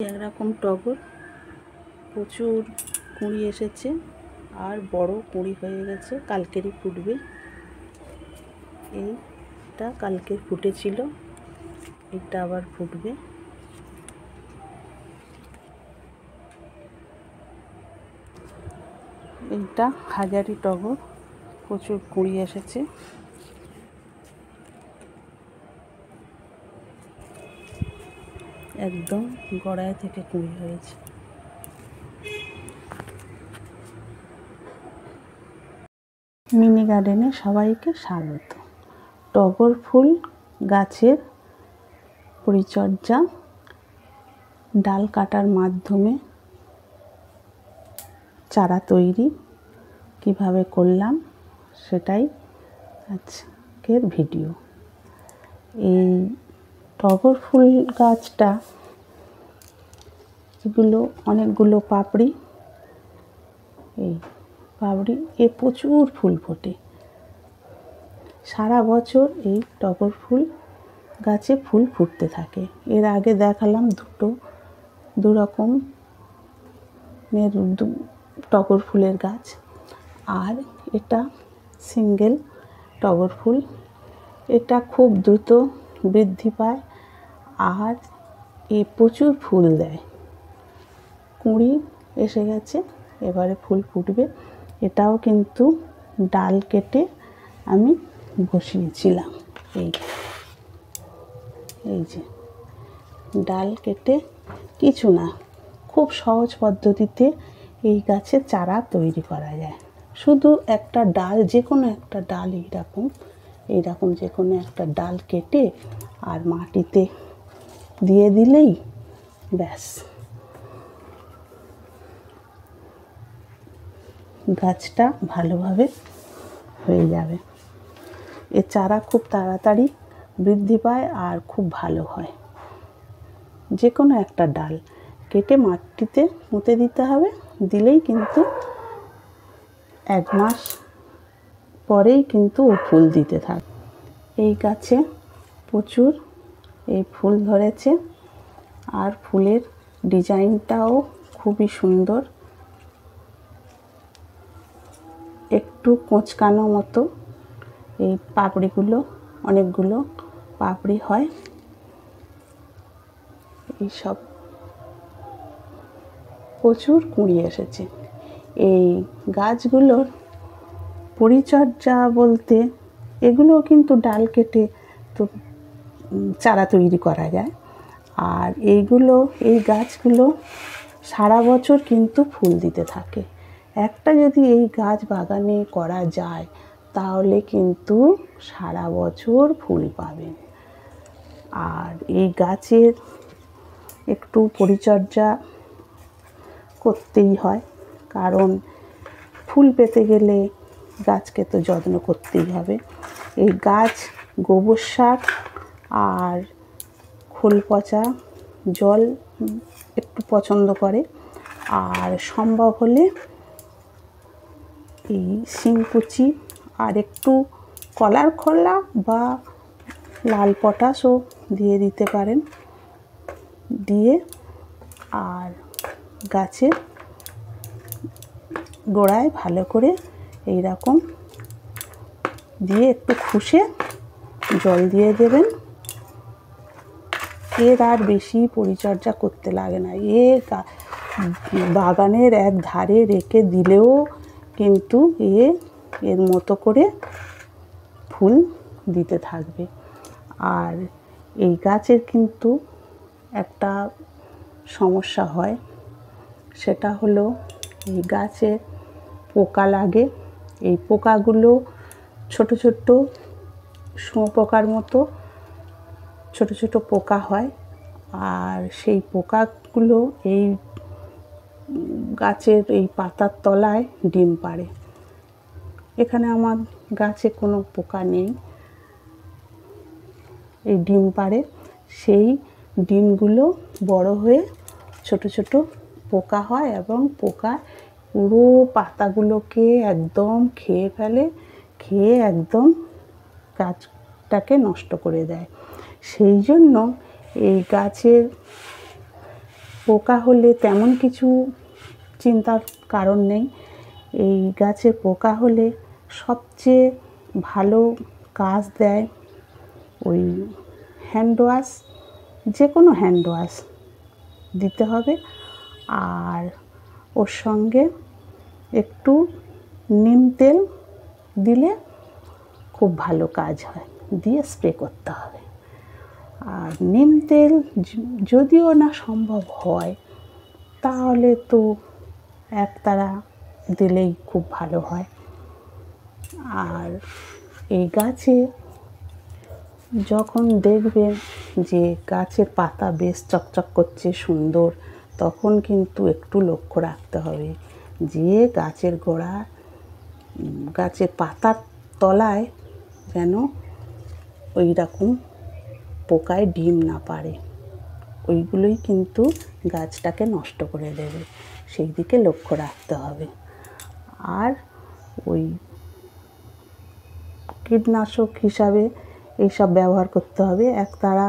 একরকম টগর প্রচুর কুঁড়ি এসেছে আর বড় কুঁড়ি হয়ে গেছে, কালকেরই ফুটবে। এইটা কালকে ফুটেছিল, এটা আবার ফুটবে। এইটা হাজারি টগর, প্রচুর কুঁড়ি এসেছে। একদম গোড়ায় থেকে কুঁড়ি হয়েছে। মিনি গার্ডেনে সবাইকে স্বাগত। টগর ফুল গাছের পরিচর্যা ডাল কাটার মাধ্যমে চারা তৈরি কিভাবে করলাম সেটাই আজকের ভিডিও। এই টগর ফুল গাছটা এগুলো অনেকগুলো পাপড়ি, এই পাপড়ি প্রচুর ফুল ফোটে সারা বছর। এই টগর ফুল গাছে ফুল ফুটতে থাকে। এর আগে দেখালাম দু রকমের টগর ফুলের গাছ, আর এটা সিঙ্গেল টগর ফুল। এটা খুব দ্রুত বৃদ্ধি পায় আর প্রচুর ফুল দেয়। কুঁড়ি এসে গেছে, এবারে ফুল ফুটবে। এটাও কিন্তু ডাল কেটে আমি বসিয়েছিলাম। এই যে ডাল কেটে, কিছু না, খুব সহজ পদ্ধতিতে এই গাছের চারা তৈরি করা যায়। শুধু একটা ডাল, যে কোনো একটা ডাল এইরকম যে কোনো একটা ডাল কেটে আর মাটিতে দিয়ে দিলেই ব্যাস, গাছটা ভালোভাবে হয়ে যাবে। এর চারা খুব তাড়াতাড়ি বৃদ্ধি পায় আর খুব ভালো হয়। যে কোনো একটা ডাল কেটে মাটিতে পুঁতে দিতে হবে, দিলেই কিন্তু 1 মাস পরেই কিন্তু ও ফুল দিতে থাকে। এই গাছে প্রচুর এই ফুল ধরেছে আর ফুলের ডিজাইনটাও খুবই সুন্দর, একটু কোঁচকানো মতো। এই পাপড়িগুলো অনেকগুলো পাপড়ি হয়। এইসব প্রচুর কুঁড়ি এসেছে। এই গাছগুলোর পরিচর্যা বলতে, এগুলো কিন্তু ডাল কেটে তো চারা তৈরি করা যায়। আর এই গাছগুলো সারা বছর কিন্তু ফুল দিতে থাকে। একটা যদি এই গাছ বাগানে করা যায় তাহলে কিন্তু সারা বছর ফুল পাবেন। আর এই গাছের একটু পরিচর্যা করতেই হয়, কারণ ফুল পেতে গেলে গাছকে তো যত্ন করতেই হবে। এই গাছ গোবর সার আর খোল পচা জল একটু পছন্দ করে, আর সম্ভব হলে এই শিংকুচি আর একটু কলার খোলা বা লাল পটাশও দিয়ে দিতে পারেন। দিয়ে আর গাছের গোড়ায় ভালো করে এইরকম দিয়ে একটু খুশে জল দিয়ে দেবেন। এর আর বেশি পরিচর্যা করতে লাগে না। বাগানের এক ধারে রেখে দিলেও কিন্তু এর মতো করে ফুল দিতে থাকবে। আর এই গাছের কিন্তু একটা সমস্যা হয়, সেটা হলো এই গাছে পোকা লাগে। এই পোকাগুলো ছোট ছোট শুঁয়োপোকার মতো ছোট ছোট পোকা হয়, আর সেই পোকাগুলো এই গাছের এই পাতার তলায় ডিম পাড়ে। এখানে আমার গাছে কোনো পোকা নেই, এই ডিম পাড়ে। সেই ডিমগুলো বড় হয়ে ছোট ছোট পোকা হয় এবং পোকা পুরো পাতাগুলোকে একদম খেয়ে ফেলে, খেয়ে একদম গাছটাকে নষ্ট করে দেয়। সেই জন্য এই গাছের পোকা হলে তেমন কিছু চিন্তার কারণ নেই। এই গাছে পোকা হলে সবচেয়ে ভালো কাজ দেয় ওই হ্যান্ড ওয়াশ, যে কোনো হ্যান্ড ওয়াশ দিতে হবে, আর ওর সঙ্গে একটু নিম তেল দিলে খুব ভালো কাজ হয়, দিয়ে স্প্রে করতে হবে। আর নিম তেল যদিও না সম্ভব হয়, তাহলে তো একতারা দিলেই খুব ভালো হয়। আর এই গাছে যখন দেখবেন যে গাছের পাতা বেশ চকচক করছে সুন্দর, তখন কিন্তু একটু লক্ষ্য রাখতে হবে যে গাছের গোড়া, গাছের পাতার তলায় যেন ওই রকম পোকায় ডিম না পারে। ওইগুলোই কিন্তু গাছটাকে নষ্ট করে দেবে, সেই দিকে লক্ষ্য রাখতে হবে। আর ওই কীটনাশক হিসাবে এইসব ব্যবহার করতে হবে, একতারা,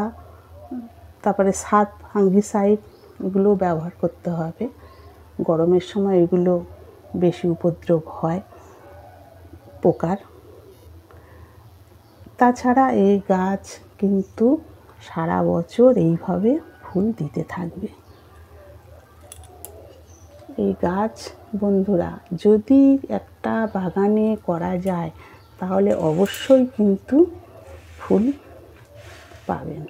তারপরে সাত ফাঙ্গিসাইড, এগুলো ব্যবহার করতে হবে। গরমের সময় এগুলো বেশি উপদ্রব হয় পোকার। তাছাড়া এই গাছ কিন্তু সারা বছর এইভাবে ফুল দিতে থাকবে। এই গাছ বন্ধুরা যদি একটা বাগানে করা যায়, তাহলে অবশ্যই কিন্তু ফুল পাবেন,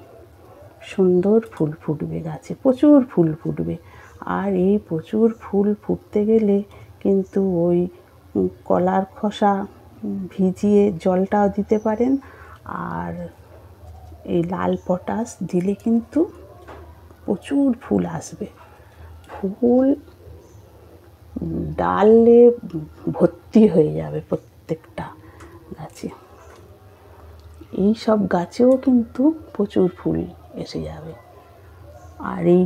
সুন্দর ফুল ফুটবে গাছে, প্রচুর ফুল ফুটবে। আর এই প্রচুর ফুল ফুটতে গেলে কিন্তু ওই কলার খোসা ভিজিয়ে জলটাও দিতে পারেন, আর এই লাল পটাশ দিলে কিন্তু প্রচুর ফুল আসবে। ফুল ডালে ভর্তি হয়ে যাবে প্রত্যেকটা গাছে। এই সব গাছেও কিন্তু প্রচুর ফুল এসে যাবে। আর এই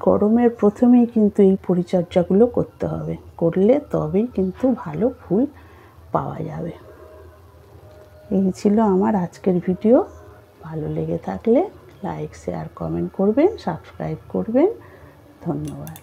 গরমের প্রথমেই কিন্তু এই পরিচর্যাগুলো করতে হবে, করলে তবেই কিন্তু ভালো ফুল পাওয়া যাবে। এই ছিল আমার আজকের ভিডিও। ভালো লেগে থাকলে লাইক, শেয়ার, কমেন্ট করবেন, সাবস্ক্রাইব করবেন। ধন্যবাদ।